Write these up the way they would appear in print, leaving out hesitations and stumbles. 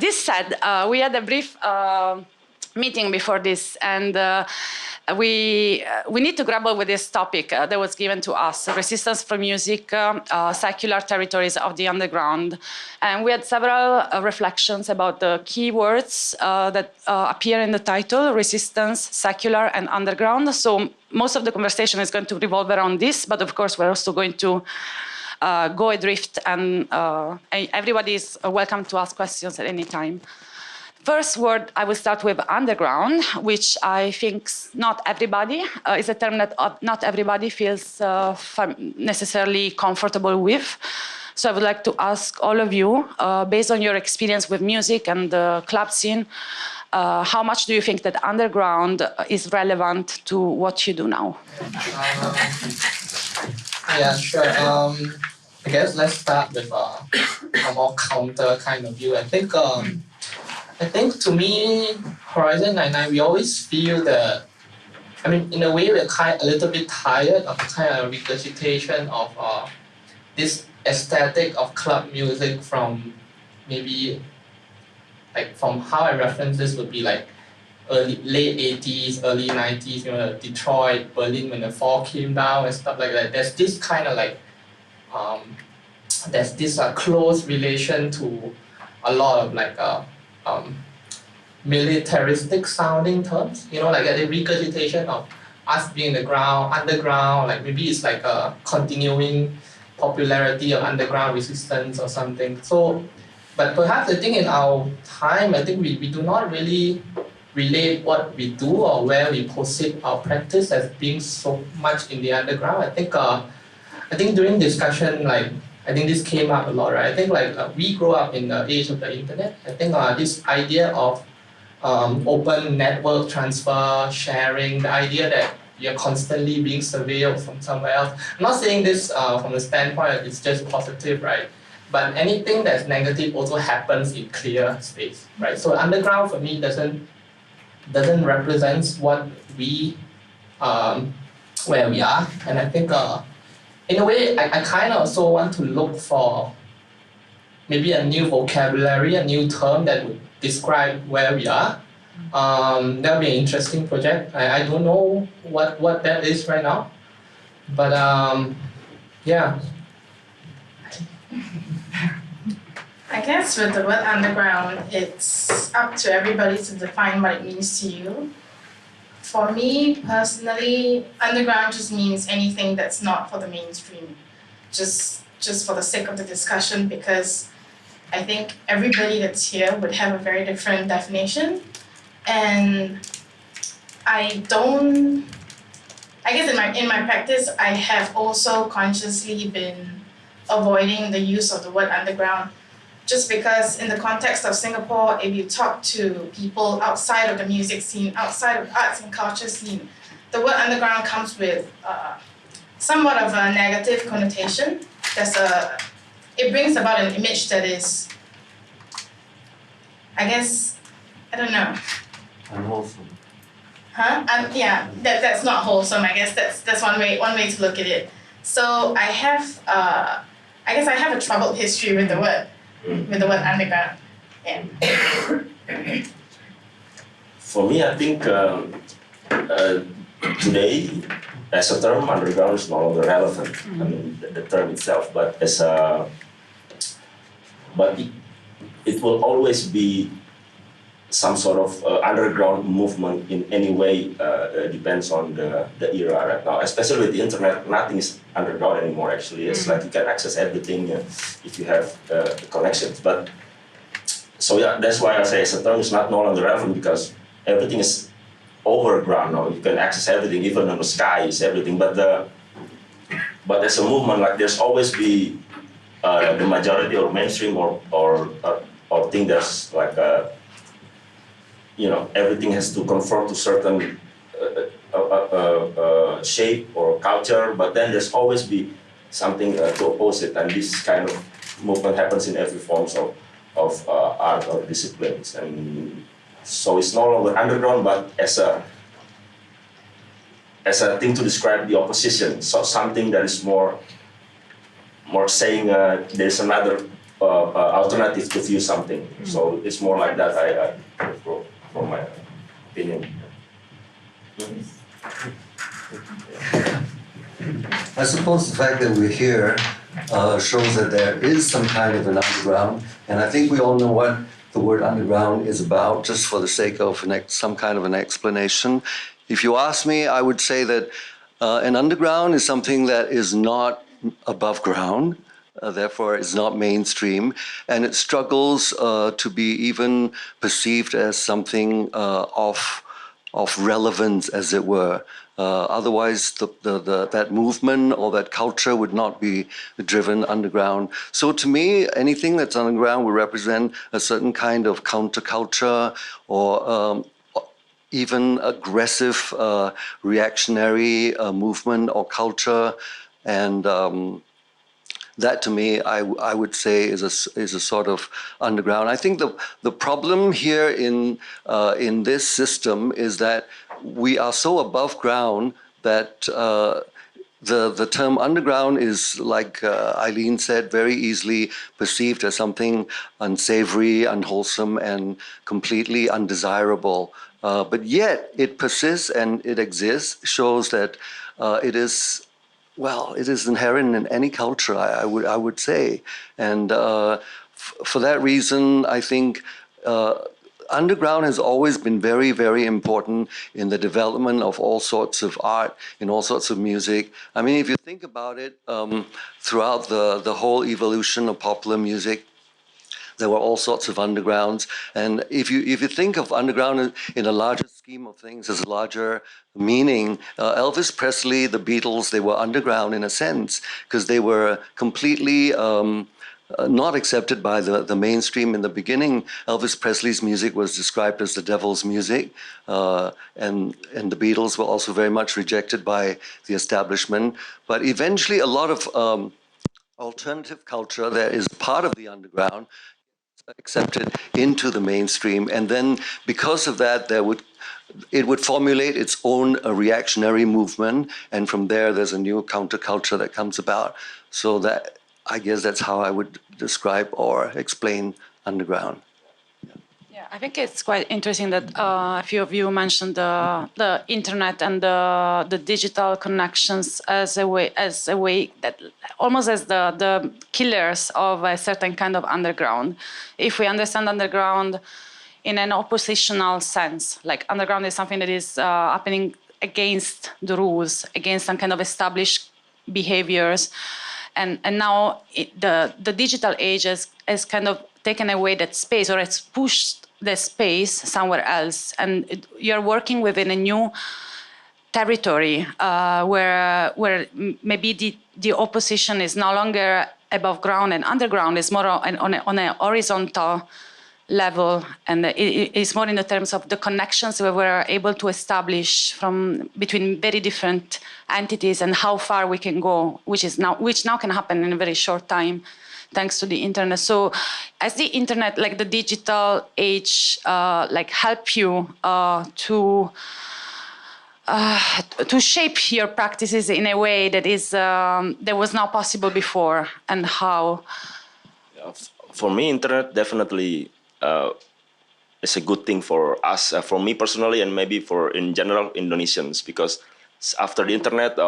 This said, we had a brief meeting before this, and we need to grapple with this topic that was given to us: resistance for music, secular territories of the underground. And we had several reflections about the key words that appear in the title: resistance, secular, and underground. So most of the conversation is going to revolve around this, but of course we're also going to go adrift, and everybody is welcome to ask questions at any time. First word, I will start with underground, which I think not everybody is a term that not everybody feels necessarily comfortable with. So I would like to ask all of you, based on your experience with music and the club scene, how much do you think that underground is relevant to what you do now? Yeah, sure. I guess let's start with a more counter kind of view. I think to me, Horizon 99, we always feel that, I mean, in a way, we're a little bit tired of the kind of regurgitation of this aesthetic of club music from maybe, like, from how I reference this would be like late 80s, early 90s, you know, Detroit, Berlin, when the fall came down and stuff like that. There's this kind of like, there's this close relation to a lot of like militaristic sounding terms, you know, like a regurgitation of us being the underground, like maybe it's like a continuing popularity of underground resistance or something. So, but perhaps I think in our time, I think we do not really relate what we do or where we proceed our practice as being so much in the underground. I think during discussion, like, I think this came up a lot, right? I think like we grew up in the age of the internet. I think this idea of open network transfer, sharing, the idea that you're constantly being surveilled from somewhere else. I'm not saying this from the standpoint that it's just positive, right? But anything that's negative also happens in clear space, right? So underground for me doesn't represent what we, where we are. And I think in a way, I kind of also want to look for maybe a new vocabulary, a new term that would describe where we are. That would be an interesting project. I don't know what that is right now, but yeah. I guess with the word underground, it's up to everybody to define what it means to you. For me personally, underground just means anything that's not for the mainstream, just for the sake of the discussion, because I think everybody that's here would have a very different definition. And I guess in my practice, I have also consciously been avoiding the use of the word underground, just because in the context of Singapore, if you talk to people outside of the music scene, outside of arts and culture scene, the word underground comes with somewhat of a negative connotation. It brings about an image that is, I guess, I don't know. Unwholesome. Huh? Yeah, that's not wholesome. I guess that's one way to look at it. So I guess I have a troubled history with the word underground. Yeah. For me, I think today, as a term, underground is no longer relevant. I mean, the term itself, but it will always be some sort of underground movement in any way. Depends on the era right now. Especially with the internet, nothing is underground anymore. Actually, it's like you can access everything if you have the connections. But so yeah, that's why I say as a term is no longer relevant, because everything is overground now. You can access everything, even on the sky is everything. But as a movement, like there's always be the majority or mainstream or thing that's like everything has to conform to certain shape or culture, but then there's always be something to oppose it, and this kind of movement happens in every forms of art or disciplines. And so it's no longer underground, but as a thing to describe the opposition, so something that is more saying there's another alternative to view something. So it's more like that. For my opinion. I suppose the fact that we're here shows that there is some kind of an underground, and I think we all know what the word underground is about, just for the sake of some kind of an explanation. If you ask me, I would say that an underground is something that is not above ground, therefore is not mainstream, and it struggles to be even perceived as something of relevance, as it were. Otherwise, that movement or that culture would not be driven underground. So to me, anything that's underground would represent a certain kind of counterculture or even aggressive reactionary movement or culture. And that to me, I would say is a sort of underground. I think the problem here in this system is that we are so above ground that the term underground is, like Eileen said, very easily perceived as something unsavory, unwholesome, and completely undesirable. But yet it persists and it exists, shows that it is. Well, it is inherent in any culture, I would say, and for that reason, I think underground has always been very, very important in the development of all sorts of art, in all sorts of music. I mean, if you think about it, throughout the whole evolution of popular music, there were all sorts of undergrounds, and if you think of underground in a larger scheme of things, as a larger meaning, Elvis Presley, the Beatles, they were underground in a sense because they were completely not accepted by the mainstream in the beginning. Elvis Presley's music was described as the devil's music, and the Beatles were also very much rejected by the establishment. But eventually, a lot of alternative culture that is part of the underground accepted into the mainstream, and then because of that it would formulate its own reactionary movement, and from there's a new counterculture that comes about. So that, I guess that's how I would describe or explain underground. Yeah, I think it's quite interesting that a few of you mentioned the internet and the digital connections as a way that almost as the killers of a certain kind of underground. If we understand underground in an oppositional sense, like underground is something that is happening against the rules, against some kind of established behaviors, and now the digital age has kind of taken away that space, or it's pushed the space somewhere else, and you're working within a new territory where maybe the opposition is no longer above ground and underground, is more on a horizontal level, and it's more in the terms of the connections we were able to establish between very different entities and how far we can go, which now can happen in a very short time, thanks to the internet. So, as the internet, like the digital age, like help you to shape your practices in a way that is that was not possible before, and how? For me, internet definitely is a good thing for us, for me personally, and maybe for in general Indonesians, because after the internet,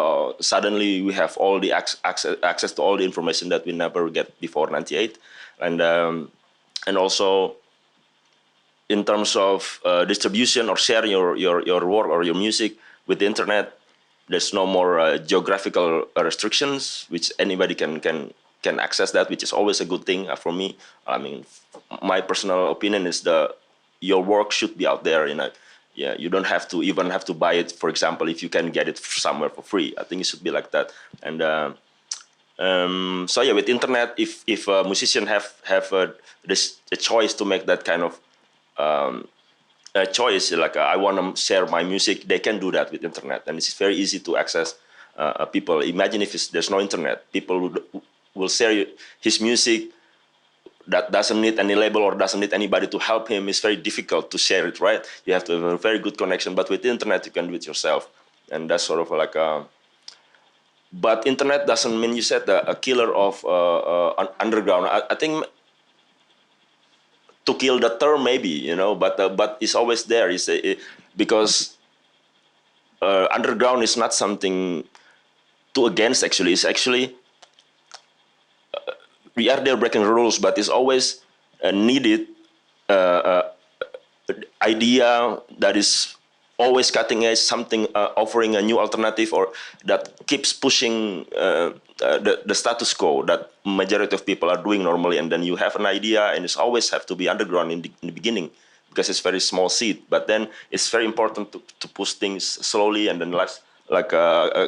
suddenly we have all the access to all the information that we never get before '98, and also in terms of distribution or sharing your work or your music with the internet, there's no more geographical restrictions, which anybody can access that, which is always a good thing for me. I mean, my personal opinion is your work should be out there. Yeah, you don't have to buy it. For example, if you can get it somewhere for free, I think it should be like that. And so yeah, with internet, if a musician have a choice to make that kind of a choice, like I want to share my music, they can do that with internet, and it's very easy to access people. Imagine if there's no internet, people will share his music that doesn't need any label or doesn't need anybody to help him. It's very difficult to share it, right? You have to have a very good connection, but with the internet, you can do it yourself. And that's sort of like but internet doesn't mean, you said, a killer of underground. I think to kill the term maybe, but it's always there. Because underground is not something to against. Actually, it's actually we are there breaking rules, but it's always needed idea that is always cutting edge, something offering a new alternative, or that keeps pushing the status quo that majority of people are doing normally. And then you have an idea, and it's always have to be underground in the beginning, because it's very small seed. But then it's very important to push things slowly, and then like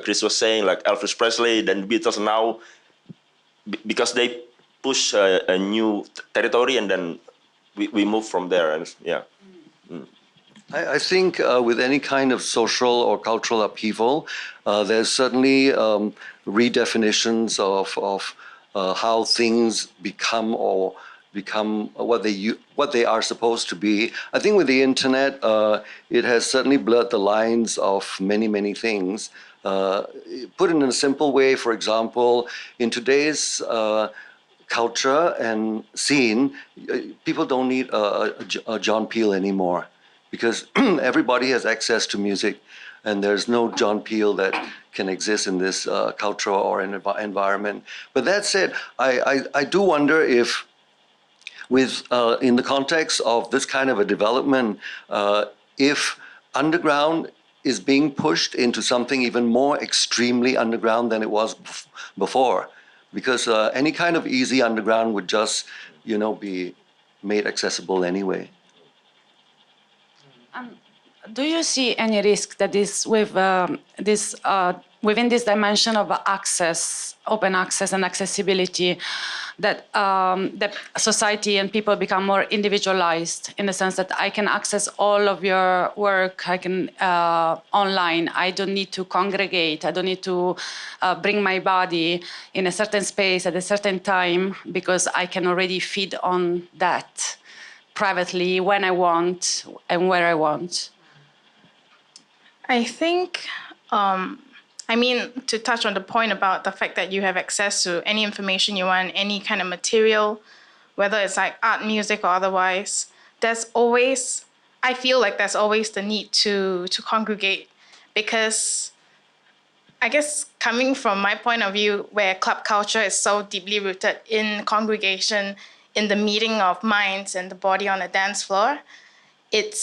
Chris was saying, like Elvis Presley, then Beatles now, because they push a new territory, and then we move from there. And yeah. I think with any kind of social or cultural upheaval, there's certainly redefinitions of how things become what they are supposed to be. I think with the internet, it has certainly blurred the lines of many things. Put in a simple way, for example, in today's culture and scene, people don't need a John Peel anymore, because everybody has access to music, and there's no John Peel that can exist in this culture or environment. But that said, I do wonder if, in the context of this kind of a development, if underground is being pushed into something even more extremely underground than it was before, because any kind of easy underground would just, be made accessible anyway. Do you see any risk that is within this dimension of access, open access and accessibility, that society and people become more individualized, in the sense that I can access all of your work, I can online, I don't need to congregate, I don't need to bring my body in a certain space at a certain time, because I can already feed on that privately when I want and where I want? I think, to touch on the point about the fact that you have access to any information you want, any kind of material, whether it's like art, music, or otherwise, I feel like there's always the need to congregate, because I guess coming from my point of view, where club culture is so deeply rooted in congregation, in the meeting of minds and the body on a dance floor, it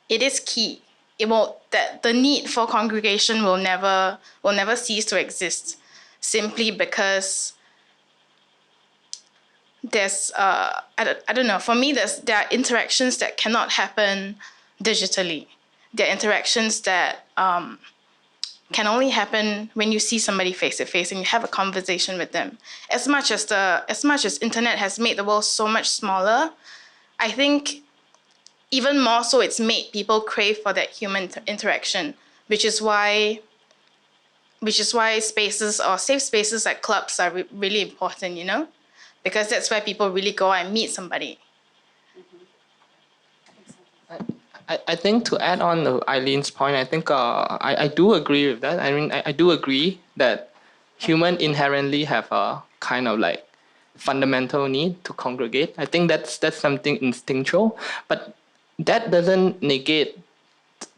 is key. The need for congregation will never cease to exist, simply because there's I don't know. For me, there are interactions that cannot happen digitally. There are interactions that can only happen when you see somebody face to face and you have a conversation with them. As much as internet has made the world so much smaller, I think even more so, it's made people crave for that human interaction, which is why spaces or safe spaces like clubs are really important, because that's where people really go and meet somebody. I think to add on to Eileen's point, I think I do agree with that. I mean, I do agree that humans inherently have a kind of like fundamental need to congregate. I think that's something instinctual, but that doesn't negate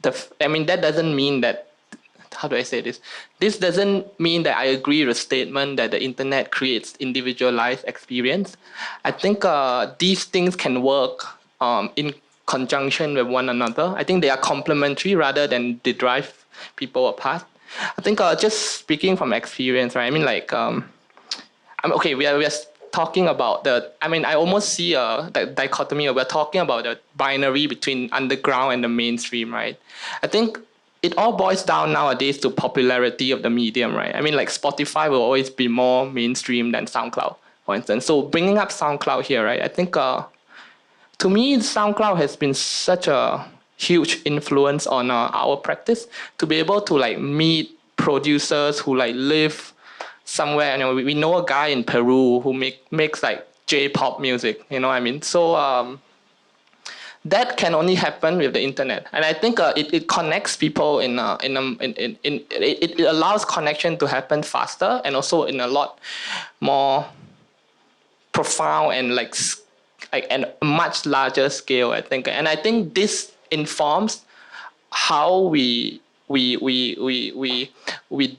that doesn't mean that, how do I say this? This doesn't mean that I agree with the statement that the internet creates individualized experience. I think these things can work in conjunction with one another. I think they are complementary rather than they drive people apart. I think just speaking from experience, right? I mean, like, we are talking about I almost see the dichotomy. We're talking about the binary between underground and the mainstream, right? I think it all boils down nowadays to popularity of the medium, right? I mean, like Spotify will always be more mainstream than SoundCloud, for instance. So bringing up SoundCloud here, right? I think to me, SoundCloud has been such a huge influence on our practice to be able to like meet producers who like live somewhere. We know a guy in Peru who makes like J-pop music. You know what I mean? So that can only happen with the internet, and I think it connects people it allows connection to happen faster, and also in a lot more profound and like like a much larger scale, I think. And I think this informs how we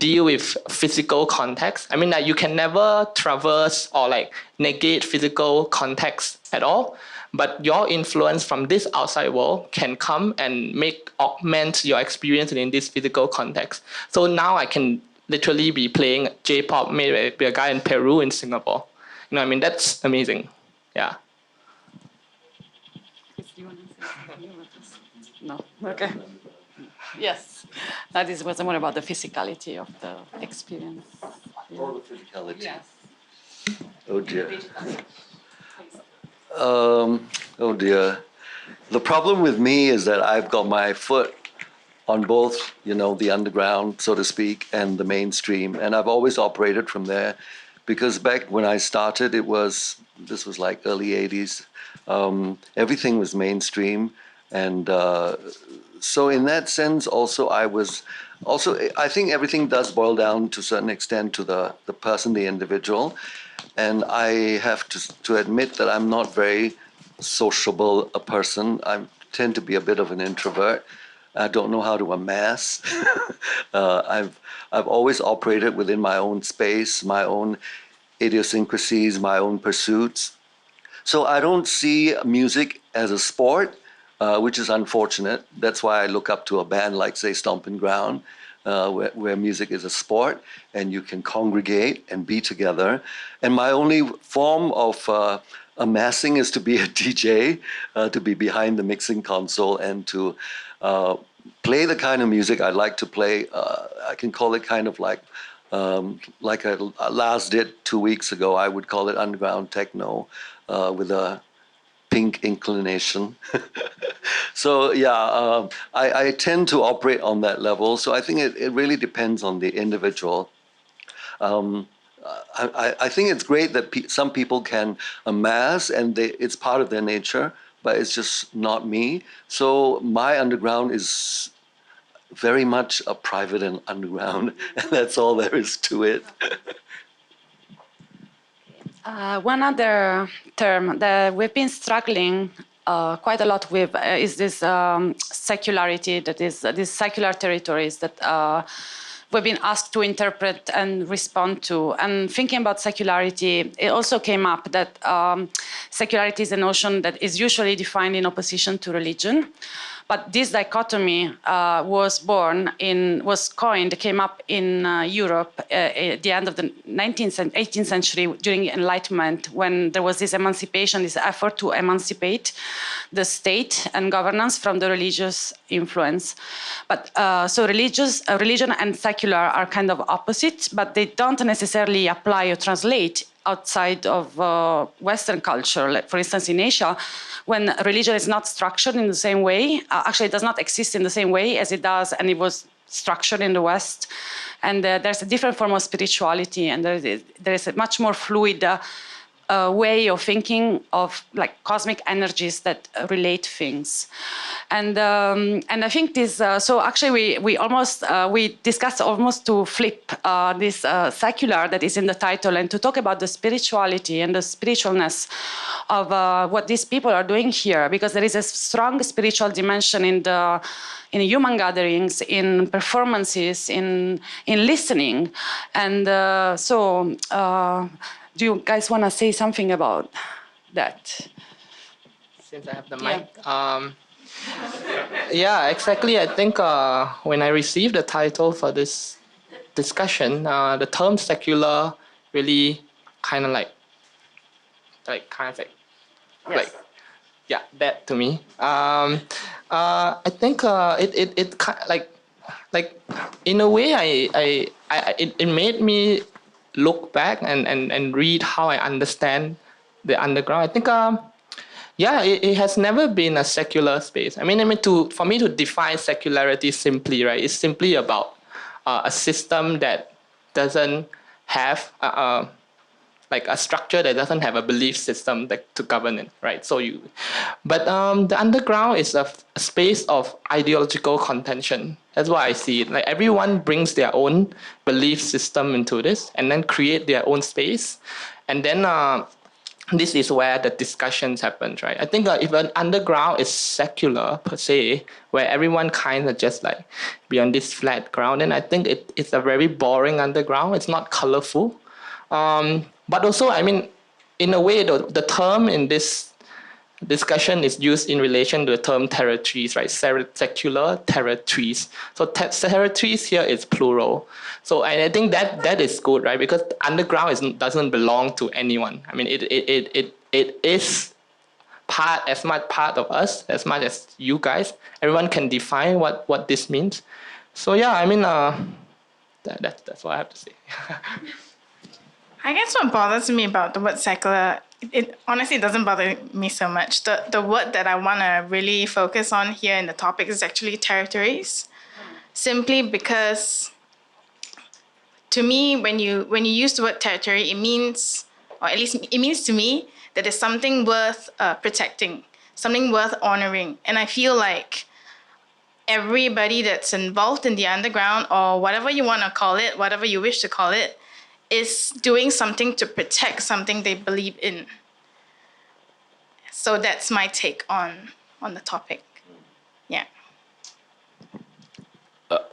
deal with physical context. I mean, that you can never traverse or like negate physical context at all, but your influence from this outside world can come and augment your experience in this physical context. So now I can literally be playing J-pop made by a guy in Peru in Singapore. You know what I mean? That's amazing. Yeah. No. Okay. Yes. This was more about the physicality of the experience. All the physicality. Yes. Oh dear. Oh dear. The problem with me is that I've got my foot on both, the underground, so to speak, and the mainstream. And I've always operated from there because back when I started, this was like early 80s. Everything was mainstream. And so in that sense, I think everything does boil down to a certain extent to the person, the individual. And I have to admit that I'm not very sociable a person. I tend to be a bit of an introvert. I don't know how to amass. I've always operated within my own space, my own idiosyncrasies, my own pursuits. So I don't see music as a sport, which is unfortunate. That's why I look up to a band like, say, Stompin' Ground, where music is a sport and you can congregate and be together. And my only form of amassing is to be a DJ, to be behind the mixing console and to play the kind of music I like to play. I can call it kind of like I last did 2 weeks ago. I would call it underground techno with a pink inclination. So yeah, I tend to operate on that level. So I think it really depends on the individual. I think it's great that some people can amass and it's part of their nature, but it's just not me. So my underground is very much a private and underground, and that's all there is to it. One other term that we've been struggling quite a lot with is this secularity, that is these secular territories that we've been asked to interpret and respond to. And thinking about secularity, it also came up that secularity is a notion that is usually defined in opposition to religion. But this dichotomy came up in Europe at the end of the 18th century during Enlightenment, when there was this emancipation, this effort to emancipate the state and governance from the religious influence. But so religion and secular are kind of opposite, but they don't necessarily apply or translate outside of Western culture. Like, for instance, in Asia, when religion is not structured in the same way, actually it does not exist in the same way as it does, and it was structured in the West. And there's a different form of spirituality, and there is a much more fluid way of thinking of like cosmic energies that relate things. And I think this, so actually we discussed almost to flip this secular that is in the title and to talk about the spirituality and the spiritualness of what these people are doing here, because there is a strong spiritual dimension in human gatherings, in performances, in listening. And do you guys want to say something about that? Since I have the mic. Yeah, exactly. I think when I received the title for this discussion, the term secular really kind of like that to me. I think it in a way it made me look back and read how I understand the underground. I think it has never been a secular space. I mean, for me to define secularity simply, right, it's simply about a system that doesn't have like a structure that doesn't have a belief system to govern it, right? But the underground is a space of ideological contention. That's why I see it. Like everyone brings their own belief system into this, and then create their own space, and then this is where the discussions happen, right? I think if an underground is secular per se, where everyone kind of just like be on this flat ground, then I think it's a very boring underground. It's not colorful. But also, I mean, in a way, the term in this discussion is used in relation to the term territories, right? Secular territories. So territories here is plural. So I think that is good, right? Because underground doesn't belong to anyone. I mean, it is as much part of us as much as you guys. Everyone can define what this means. So yeah, I mean, that's what I have to say. I guess what bothers me about the word secular, it honestly doesn't bother me so much. The word that I want to really focus on here in the topic is actually territories. Simply because, to me, when you use the word territory, it means, or at least it means to me, that it's something worth protecting, something worth honoring. And I feel like everybody that's involved in the underground, or whatever you want to call it, whatever you wish to call it, is doing something to protect something they believe in. So that's my take on the topic. Yeah.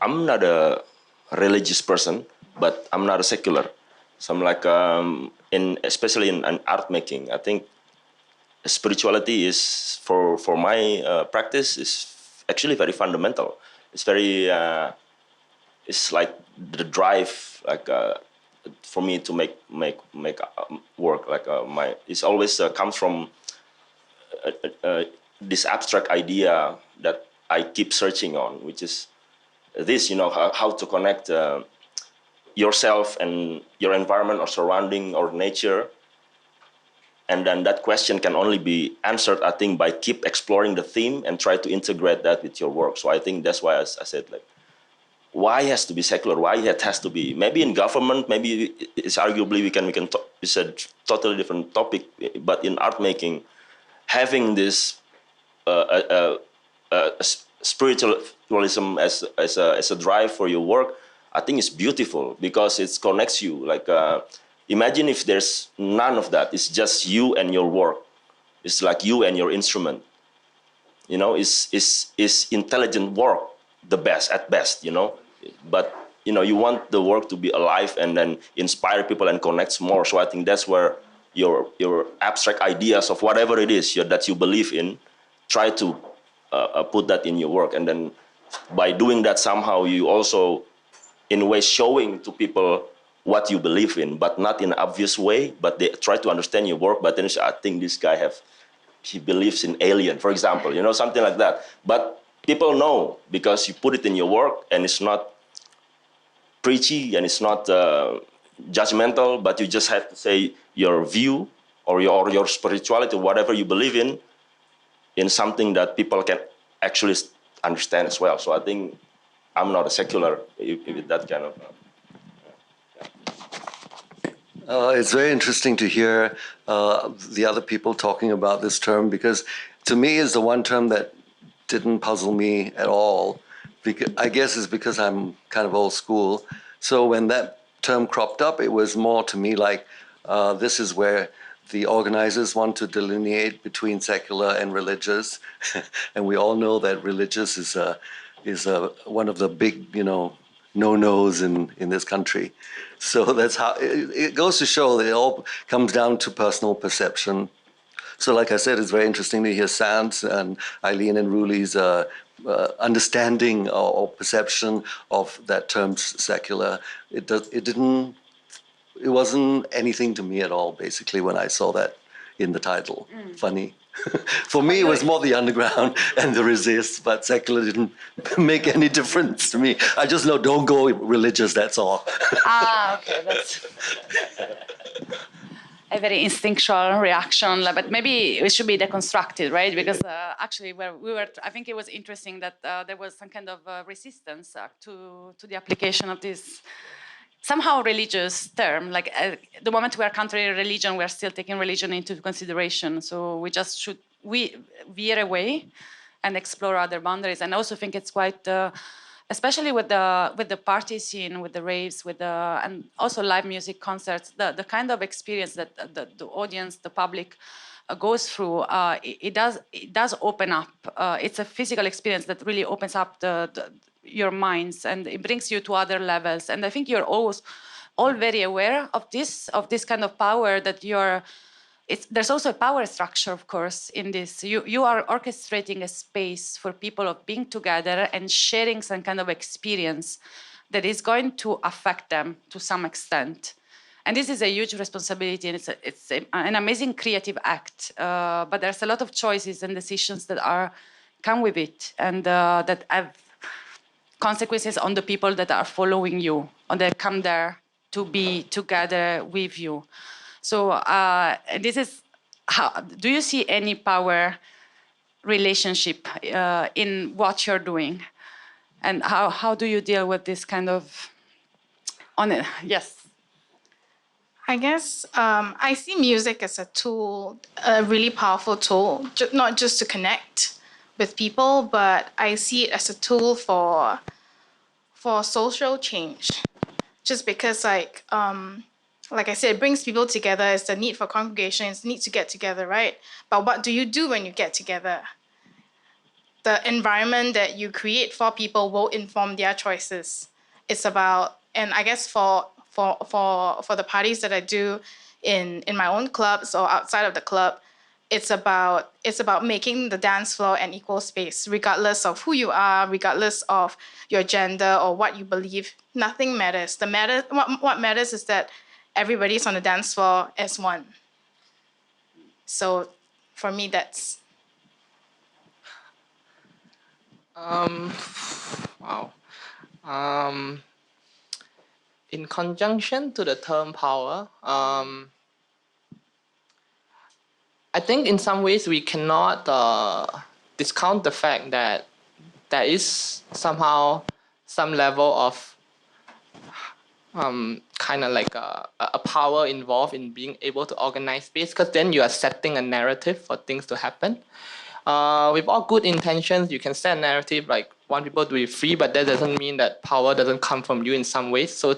I'm not a religious person, but I'm not a secular. So I'm like, especially in art making, I think spirituality is, for my practice, is actually very fundamental. It's very, it's like the drive, like, for me to make work, like it's always comes from this abstract idea that I keep searching on, which is this, how to connect yourself and your environment or surrounding or nature. And then that question can only be answered, I think, by keep exploring the theme and try to integrate that with your work. So I think that's why I said, like, why it has to be secular? Why it has to be? Maybe in government, maybe it's arguably it's a totally different topic. But in art making, having this spiritualism as a drive for your work, I think it's beautiful because it connects you. Like, imagine if there's none of that. It's just you and your work. It's like you and your instrument. It's intelligent work, the best at best. But you want the work to be alive and then inspire people and connect more. So I think that's where your abstract ideas of whatever it is that you believe in, try to put that in your work. And then by doing that, somehow you also, in a way, showing to people what you believe in, but not in an obvious way. But they try to understand your work. But then I think this guy he believes in alien, for example, something like that. But people know because you put it in your work, and it's not preachy and it's not judgmental, but you just have to say your view or your spirituality, whatever you believe in something that people can actually understand as well. So I think I'm not a secular with that kind of. It's very interesting to hear the other people talking about this term, because to me it's the one term that didn't puzzle me at all. I guess it's because I'm kind of old school. So when that term cropped up, it was more to me like this is where the organizers want to delineate between secular and religious. And we all know that religious is one of the big, no-nos in this country. So that's how it goes to show that it all comes down to personal perception. So like I said, it's very interesting to hear Sant and Eileen and Ruli's understanding or perception of that term secular. It wasn't anything to me at all, basically, when I saw that in the title. Funny. For me, it was more the underground and the resist, but secular didn't make any difference to me. I just know, don't go religious, that's all. Okay, that's a very instinctual reaction, but maybe it should be deconstructed, right? Because actually, I think it was interesting that there was some kind of resistance to the application of this somehow religious term. Like the moment we are countering religion, we are still taking religion into consideration. So we veer away and explore other boundaries. And I also think it's quite especially with the party scene, with the raves, and also live music concerts, the kind of experience that the audience, the public goes through, it does open up. It's a physical experience that really opens up your minds, and it brings you to other levels. And I think you're all very aware of this kind of power that there's also a power structure, of course, in this. You are orchestrating a space for people of being together and sharing some kind of experience that is going to affect them to some extent. And this is a huge responsibility, and it's an amazing creative act. But there's a lot of choices and decisions that come with it, and that have consequences on the people that are following you, or that come there to be together with you. So this is how. Do you see any power relationship in what you're doing, and how do you deal with this kind of? Yes. I guess I see music as a tool, a really powerful tool, not just to connect with people, but I see it as a tool for social change. Just because, like I said, it brings people together. It's the need for congregation. It's the need to get together, right? But what do you do when you get together? The environment that you create for people will inform their choices. It's about, and I guess for the parties that I do in my own clubs or outside of the club, it's about making the dance floor an equal space, regardless of who you are, regardless of your gender or what you believe. Nothing matters. What matters is that everybody's on the dance floor as one. So for me, that's... Wow. In conjunction to the term power, I think in some ways we cannot discount the fact that there is somehow some level of kind of like a power involved in being able to organize space, because then you are setting a narrative for things to happen. With all good intentions, you can set a narrative like want people to be free, but that doesn't mean that power doesn't come from you in some ways. So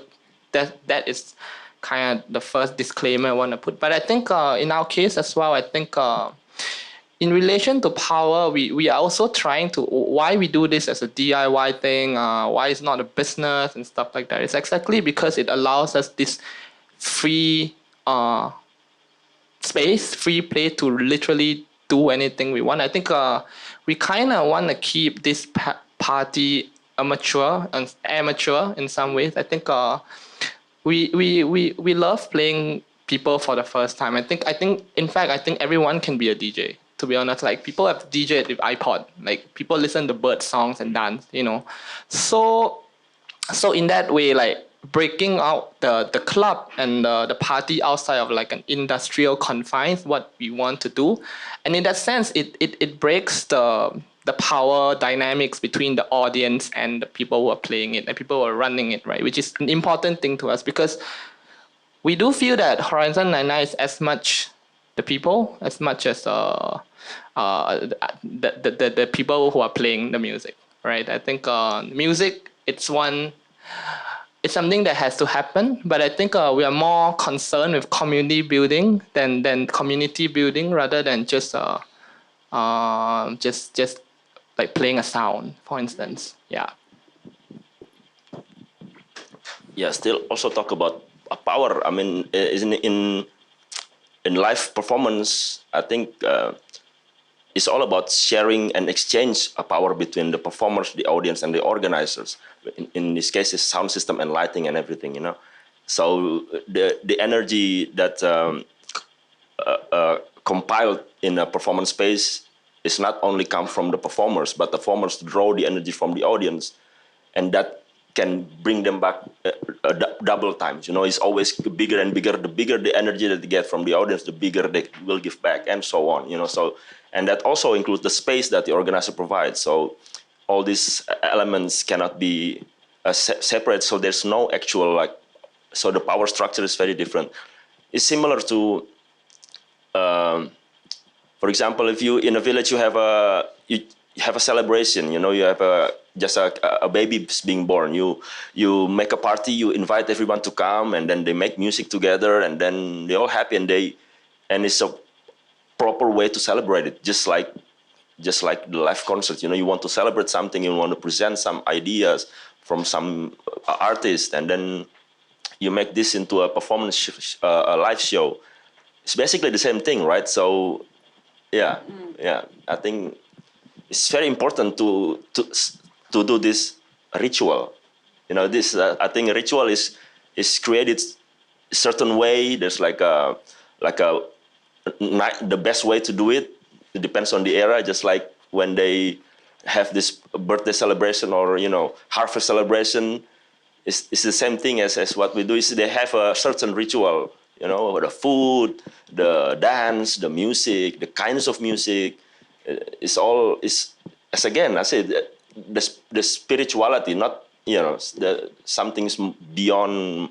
that is kind of the first disclaimer I want to put. But I think in our case as well, I think in relation to power, we are also trying to, why we do this as a DIY thing, why it's not a business and stuff like that. It's exactly because it allows us this free space, free play to literally do anything we want. I think we kind of want to keep this party amateur in some ways. I think we love playing people for the first time. I think in fact everyone can be a DJ. To be honest, like people have DJed with iPod. Like people listen to bird songs and dance. So in that way, like breaking out the club and the party outside of like an industrial confines, what we want to do, and in that sense, it breaks the power dynamics between the audience and the people who are playing it and people who are running it, right? Which is an important thing to us, because we do feel that Horizon 99 is as much the people as much as the people who are playing the music, right? I think music, it's something that has to happen, but I think we are more concerned with community building than community building, rather than just like playing a sound, for instance. Yeah. Yeah, still also talk about power. I mean, in live performance, I think it's all about sharing and exchange of power between the performers, the audience, and the organizers. In this case, it's sound system and lighting and everything, So the energy that compiled in a performance space is not only come from the performers, but the performers draw the energy from the audience, and that can bring them back double times. It's always bigger and bigger. The bigger the energy that they get from the audience, the bigger they will give back, and so on. So, and that also includes the space that the organizer provides. So all these elements cannot be separate. So there's no actual so the power structure is very different. It's similar to, for example, if you in a village you have a celebration. You have just a baby is being born. You make a party, you invite everyone to come, and then they make music together, and then they're all happy, and it's a proper way to celebrate it, just like the live concert. You know, you want to celebrate something, you want to present some ideas from some artist, and then you make this into a performance, a live show. It's basically the same thing, right? So, yeah, I think it's very important to do this ritual. You know, this I think a ritual is created a certain way. There's the best way to do it. It depends on the era. Just like when they have this birthday celebration or harvest celebration, it's the same thing as what we do. Is they have a certain ritual. You know, the food, the dance, the music, the kinds of music. It's all as again I said, the spirituality, not some things beyond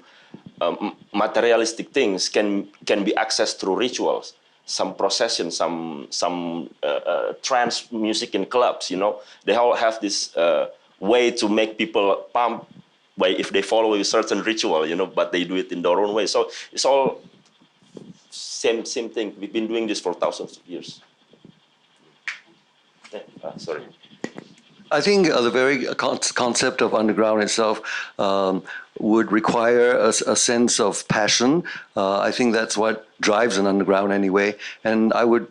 materialistic things can be accessed through rituals. Some procession, some trance music in clubs. They all have this way to make people pump. If they follow a certain ritual, but they do it in their own way. So it's all same thing. We've been doing this for thousands of years. Sorry. I think the very concept of underground itself would require a sense of passion. I think that's what drives an underground anyway. And I would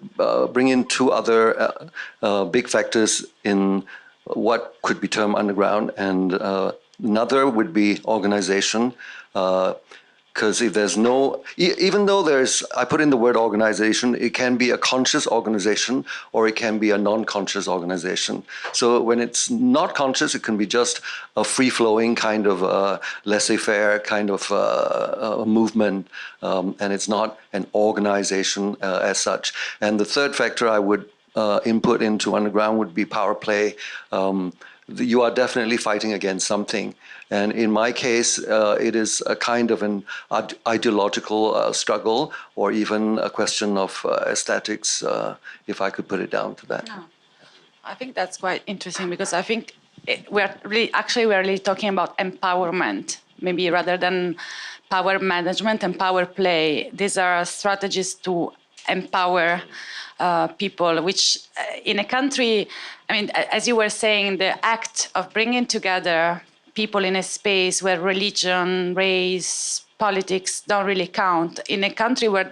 bring in two other big factors in what could be termed underground, and another would be organization. Because if there's even though I put in the word organization, it can be a conscious organization or it can be a non-conscious organization. So when it's not conscious, it can be just a free-flowing kind of laissez-faire kind of movement, and it's not an organization as such. And the third factor I would input into underground would be power play. You are definitely fighting against something. And in my case, it is a kind of an ideological struggle, or even a question of aesthetics, if I could put it down to that. No. I think that's quite interesting, because I think we're really talking about empowerment, maybe rather than power management and power play. These are strategies to empower people, which in a country, I mean, as you were saying, the act of bringing together people in a space where religion, race, politics don't really count, in a country where,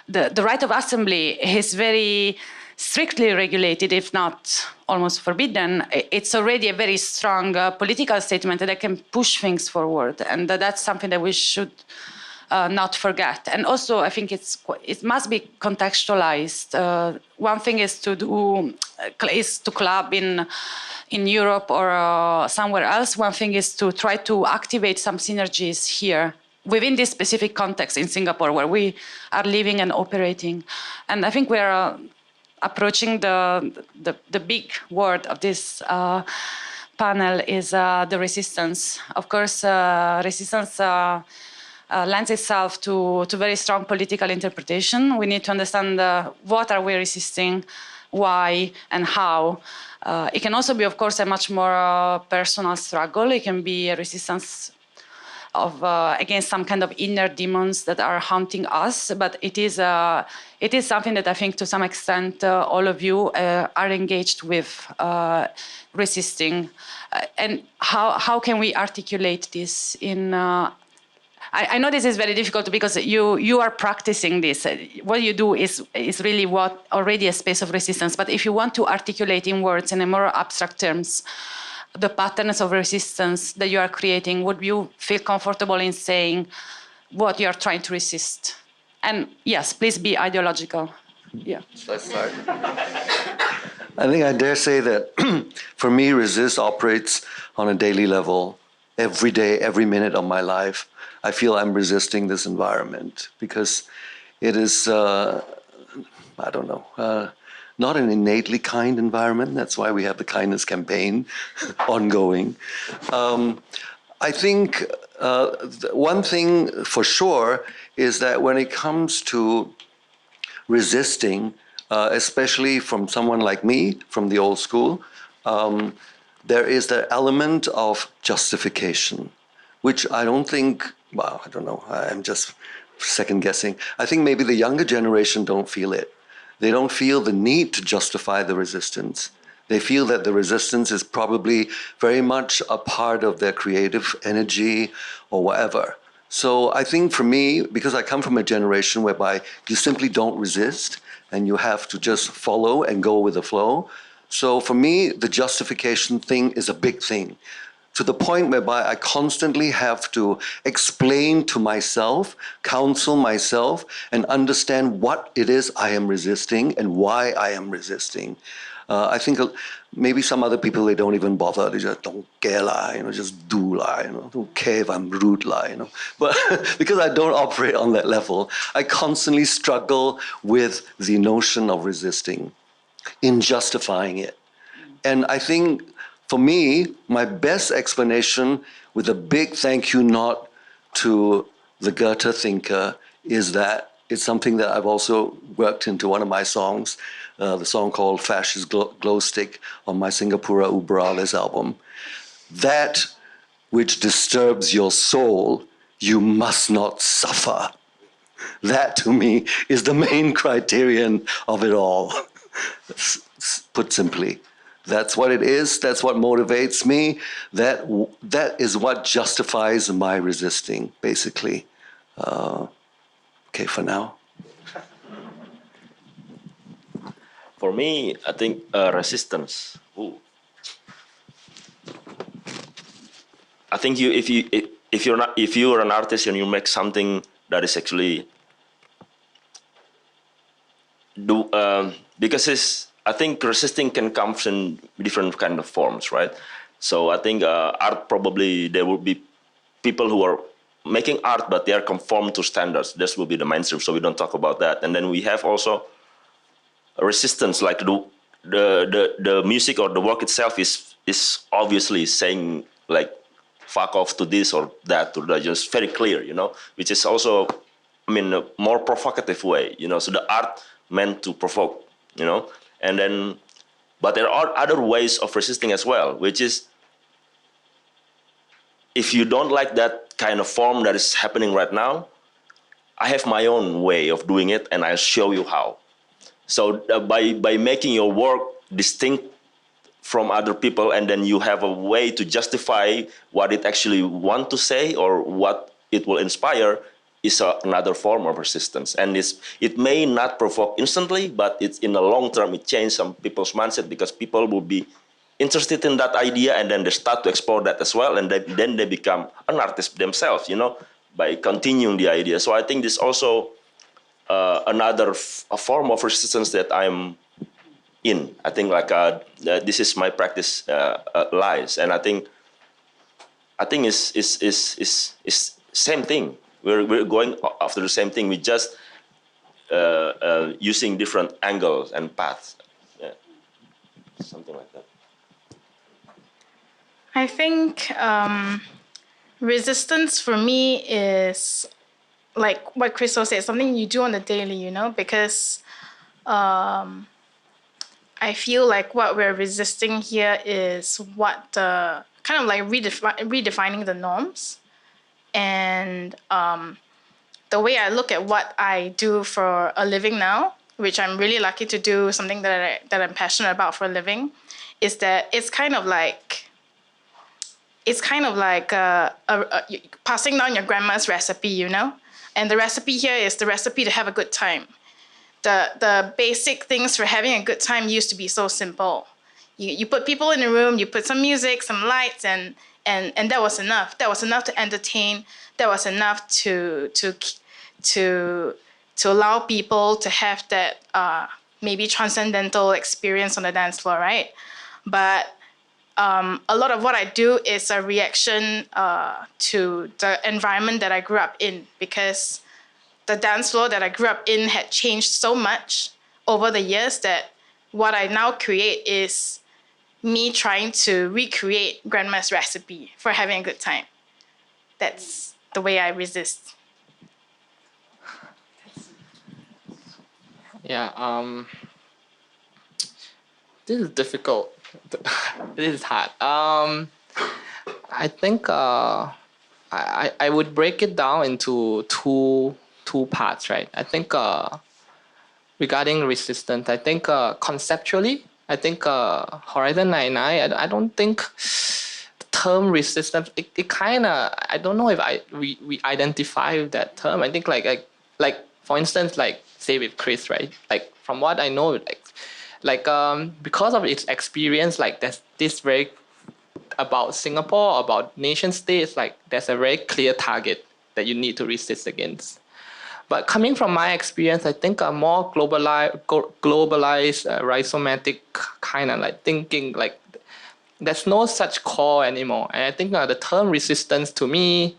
the right of assembly is very strictly regulated, if not almost forbidden, it's already a very strong political statement that can push things forward. And that's something that we should not forget. And also, I think it must be contextualized. One thing is to club in Europe or somewhere else. One thing is to try to activate some synergies here within this specific context in Singapore, where we are living and operating. And I think we are approaching the big word of this panel is the resistance. Of course, resistance lends itself to very strong political interpretation. We need to understand what are we resisting, why, and how. It can also be, of course, a much more personal struggle. It can be a resistance against some kind of inner demons that are haunting us. But it is something that I think, to some extent, all of you are engaged with resisting. And how can we articulate this in? I know this is very difficult because you are practicing this. What you do is really already a space of resistance. But if you want to articulate in words, in a more abstract terms, the patterns of resistance that you are creating, would you feel comfortable in saying what you are trying to resist? And yes, please be ideological. Yeah. Let's start. I think I dare say that for me, resist operates on a daily level. Every day, every minute of my life, I feel I'm resisting this environment because it is, not an innately kind environment. That's why we have the kindness campaign ongoing. I think one thing for sure is that when it comes to resisting, especially from someone like me, from the old school, there is the element of justification, which I don't think, well, I don't know, I'm just second guessing. I think maybe the younger generation don't feel it. They don't feel the need to justify the resistance. They feel that the resistance is probably very much a part of their creative energy or whatever. So I think for me, because I come from a generation whereby you simply don't resist and you have to just follow and go with the flow. So for me, the justification thing is a big thing, to the point whereby I constantly have to explain to myself, counsel myself, and understand what it is I am resisting and why I am resisting. I think maybe some other people, they don't even bother. They just don't care, just do, don't care if I'm rude, But because I don't operate on that level, I constantly struggle with the notion of resisting, in justifying it. And I think for me, my best explanation, with a big thank you not to the Goethe thinker, is that it's something that I've also worked into one of my songs, the song called Fascist Glow Stick on my Singapura Uberales album. That which disturbs your soul, you must not suffer. That, to me, is the main criterion of it all. Put simply, that's what it is. That's what motivates me. That is what justifies my resisting, basically. Okay, for now. For me, I think resistance. Ooh. I think if you're an artist and you make something that is actually because I think resisting can come in different kind of forms, right? So I think art, probably there will be people who are making art, but they are conform to standards. This will be the mainstream, so we don't talk about that. And then we have also a resistance, like the music or the work itself is obviously saying like fuck off to this or that, or that, just very clear, which is also, I mean, a more provocative way, so the art meant to provoke, and then, but there are other ways of resisting as well, which is, if you don't like that kind of form that is happening right now, I have my own way of doing it, and I'll show you how. So by making your work distinct from other people, and then you have a way to justify what it actually want to say or what it will inspire, is another form of resistance. And it may not provoke instantly, but it's in the long term, it changes some people's mindset, because people will be interested in that idea, and then they start to explore that as well, and then they become an artist themselves, by continuing the idea. So I think this also another form of resistance that I'm in. I think this is my practice lies, and I think is same thing. We're going after the same thing. We just using different angles and paths. Yeah, something like that. I think resistance for me is like what Crystal said, something you do on the daily, because I feel like what we're resisting here is what the kind of like redefining the norms. And the way I look at what I do for a living now, which I'm really lucky to do, something that I'm passionate about for a living, is that it's kind of like passing down your grandma's recipe, And the recipe here is the recipe to have a good time. The basic things for having a good time used to be so simple. You put people in a room, you put some music, some lights, and that was enough. That was enough to entertain. That was enough to allow people to have that maybe transcendental experience on the dance floor, right? But a lot of what I do is a reaction to the environment that I grew up in, because the dance floor that I grew up in had changed so much over the years that what I now create is me trying to recreate grandma's recipe for having a good time. That's the way I resist. Yeah. This is difficult. This is hard. I think I would break it down into two parts, right? I think regarding resistance, I think conceptually, I think Horizon 99, I don't think the term resistance, it kind of, I don't know if we identify with that term. I think like for instance, like say with Chris, right? Like from what I know, because of its experience, like there's this very about Singapore, about nation states, like there's a very clear target that you need to resist against. But coming from my experience, I think a more globalized rhizomatic kind of like thinking, like there's no such core anymore. And I think the term resistance to me,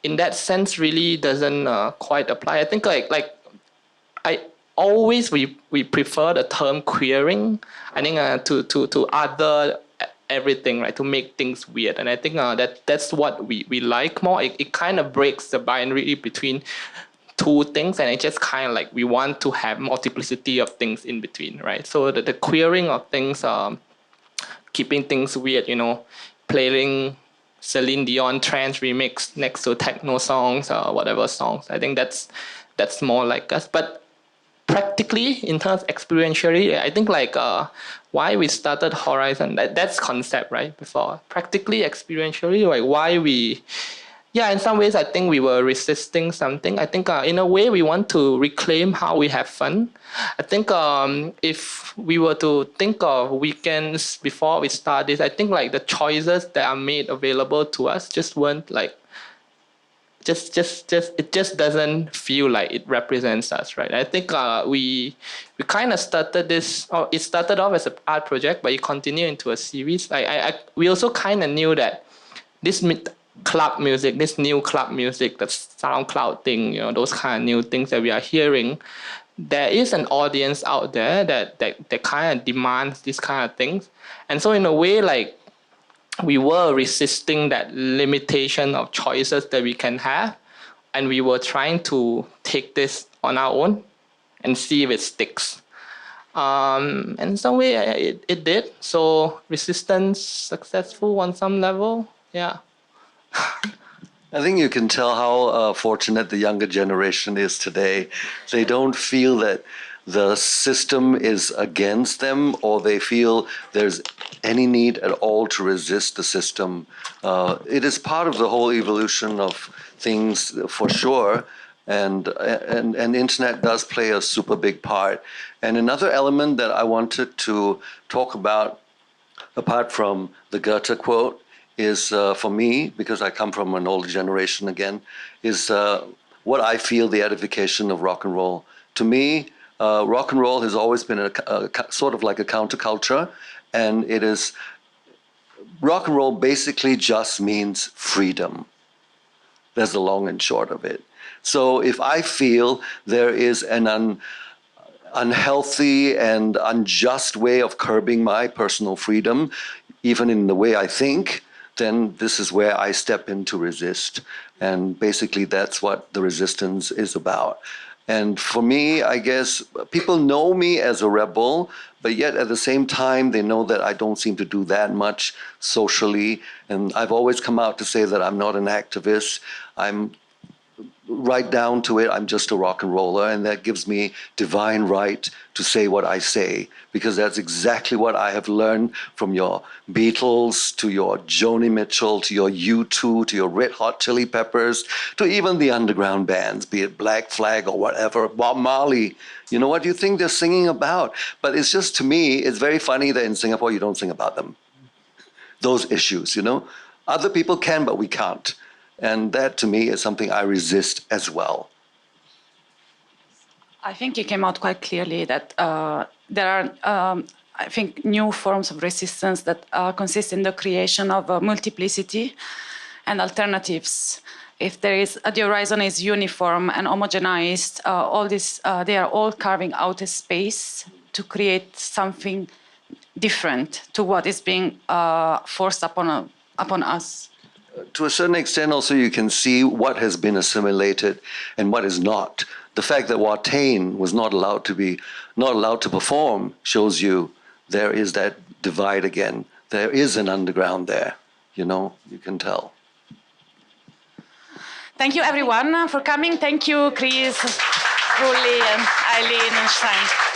in that sense, really doesn't quite apply. I think like I always we prefer the term queering. I think to other everything, right, to make things weird. And I think that's what we like more. It kind of breaks the binary between two things, and it just kind of like we want to have multiplicity of things in between, right? So the queering of things, keeping things weird, you know, playing Celine Dion trance remix next to techno songs or whatever songs. I think that's more like us. But practically, in terms of experientially, I think like why we started Horizon, that's concept, right? Before practically, experientially, like why we. Yeah, in some ways, I think we were resisting something. I think in a way, we want to reclaim how we have fun. I think if we were to think of weekends before we start this, I think like the choices that are made available to us just weren't like, it just doesn't feel like it represents us, right? I think we kind of started this, or it started off as an art project, but it continued into a series. We also kind of knew that this club music, this new club music, the SoundCloud thing, you know, those kind of new things that we are hearing, there is an audience out there that kind of demands these kind of things. And so in a way, like, we were resisting that limitation of choices that we can have, and we were trying to take this on our own and see if it sticks. And in some way, it did. So resistance successful on some level, yeah. I think you can tell how fortunate the younger generation is today. They don't feel that the system is against them, or they feel there's any need at all to resist the system. It is part of the whole evolution of things for sure, and internet does play a super big part. And another element that I wanted to talk about, apart from the Goethe quote, is for me, because I come from an older generation again, is what I feel the edification of rock and roll. To me, rock and roll has always been a sort of like a counterculture, and it is, rock and roll basically just means freedom. That's the long and short of it. So if I feel there is an unhealthy and unjust way of curbing my personal freedom, even in the way I think, then this is where I step in to resist. And basically that's what the resistance is about. And for me, I guess, people know me as a rebel, but yet at the same time, they know that I don't seem to do that much socially. And I've always come out to say that I'm not an activist. I'm right down to it, I'm just a rock and roller, and that gives me divine right to say what I say, because that's exactly what I have learned from your Beatles, to your Joni Mitchell, to your U2, to your Red Hot Chili Peppers, to even the underground bands, be it Black Flag or whatever, Bob Marley. You know, what do you think they're singing about? But it's just, to me, it's very funny that in Singapore you don't sing about them. Those issues, you know? Other people can, but we can't. And that, to me, is something I resist as well. I think it came out quite clearly that there are, I think, new forms of resistance that consist in the creation of a multiplicity and alternatives. If there is, the horizon is uniform and homogenized, all this, they are all carving out a space to create something different to what is being forced upon us. To a certain extent, also, you can see what has been assimilated and what is not. The fact that Rjwatana was not allowed to perform shows you there is that divide again. There is an underground there, you know, you can tell. Thank you everyone for coming. Thank you, Chris, Rulli, and Eileen and Sant.